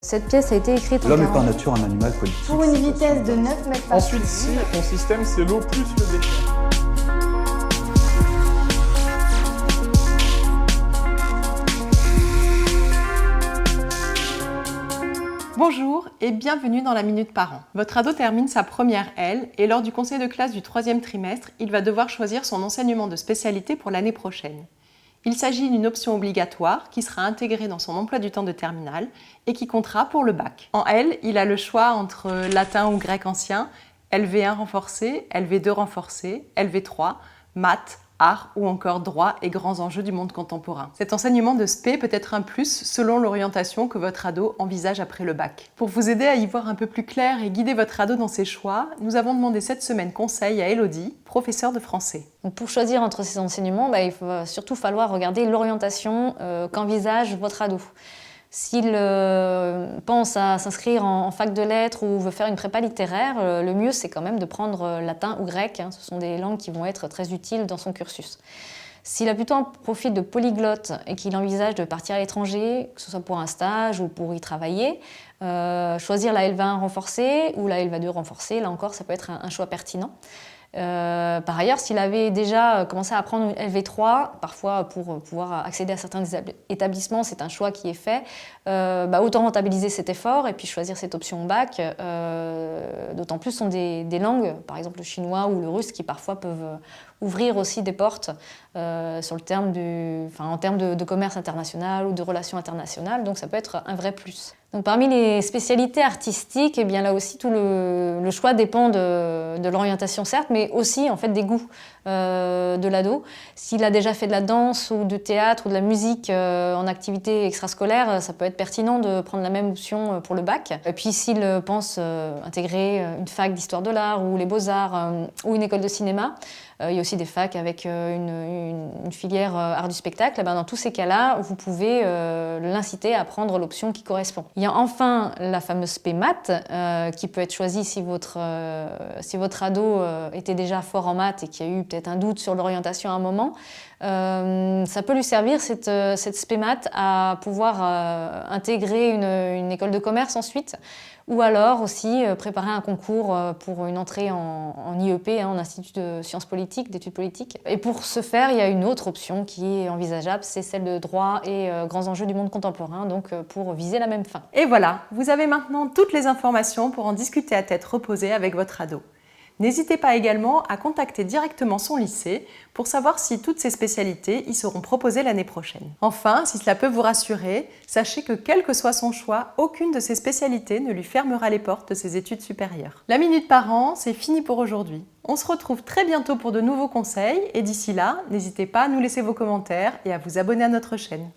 Cette pièce a été écrite en L'homme est par 40. nature un animal politique. Pour une vitesse de 9 mètres par Ensuite, si ton système c'est l'eau plus le béton. Bonjour et bienvenue dans la Minute Parent. Votre ado termine sa première L et lors du conseil de classe du 3e trimestre, il va devoir choisir son enseignement de spécialité pour l'année prochaine. Il s'agit d'une option obligatoire qui sera intégrée dans son emploi du temps de terminale et qui comptera pour le bac. En L, il a le choix entre latin ou grec ancien, LV1 renforcé, LV2 renforcé, LV3, maths, art ou encore droit et grands enjeux du monde contemporain. Cet enseignement de spé peut être un plus selon l'orientation que votre ado envisage après le bac. Pour vous aider à y voir un peu plus clair et guider votre ado dans ses choix, nous avons demandé cette semaine conseil à Elodie, professeure de français. Donc pour choisir entre ces enseignements, il va surtout falloir regarder l'orientation qu'envisage votre ado. S'il pense à s'inscrire en fac de lettres ou veut faire une prépa littéraire, le mieux c'est quand même de prendre latin ou grec. Ce sont des langues qui vont être très utiles dans son cursus. S'il a plutôt un profil de polyglotte et qu'il envisage de partir à l'étranger, que ce soit pour un stage ou pour y travailler, choisir la L20 renforcée ou la L22 renforcée, là encore ça peut être un choix pertinent. Par ailleurs, s'il avait déjà commencé à apprendre une LV3, parfois pour pouvoir accéder à certains établissements, c'est un choix qui est fait, autant rentabiliser cet effort et puis choisir cette option bac. D'autant plus ce sont des langues, par exemple le chinois ou le russe, qui parfois peuvent ouvrir aussi des portes en termes de commerce international ou de relations internationales, donc ça peut être un vrai plus. Donc, parmi les spécialités artistiques, là aussi tout le choix dépend de l'orientation certes, mais aussi en fait des goûts de l'ado. S'il a déjà fait de la danse ou du théâtre ou de la musique en activité extrascolaire, ça peut être pertinent de prendre la même option pour le bac. Et puis s'il pense intégrer une fac d'histoire de l'art ou les beaux-arts ou une école de cinéma, il y a aussi des facs avec une filière art du spectacle. Dans tous ces cas-là, vous pouvez l'inciter à prendre l'option qui correspond. Il y a enfin la fameuse spé maths qui peut être choisie si votre ado était déjà fort en maths et qu'il y a eu peut-être un doute sur l'orientation à un moment. Ça peut lui servir cette spé maths à pouvoir intégrer une école de commerce ensuite, ou alors aussi préparer un concours pour une entrée en IEP, en Institut de sciences politiques, d'études politiques. Et pour ce faire, il y a une autre option qui est envisageable, c'est celle de droit et grands enjeux du monde contemporain, donc pour viser la même fin. Et voilà, vous avez maintenant toutes les informations pour en discuter à tête reposée avec votre ado. N'hésitez pas également à contacter directement son lycée pour savoir si toutes ces spécialités y seront proposées l'année prochaine. Enfin, si cela peut vous rassurer, sachez que quel que soit son choix, aucune de ces spécialités ne lui fermera les portes de ses études supérieures. La Minute Parent, c'est fini pour aujourd'hui. On se retrouve très bientôt pour de nouveaux conseils et d'ici là, n'hésitez pas à nous laisser vos commentaires et à vous abonner à notre chaîne.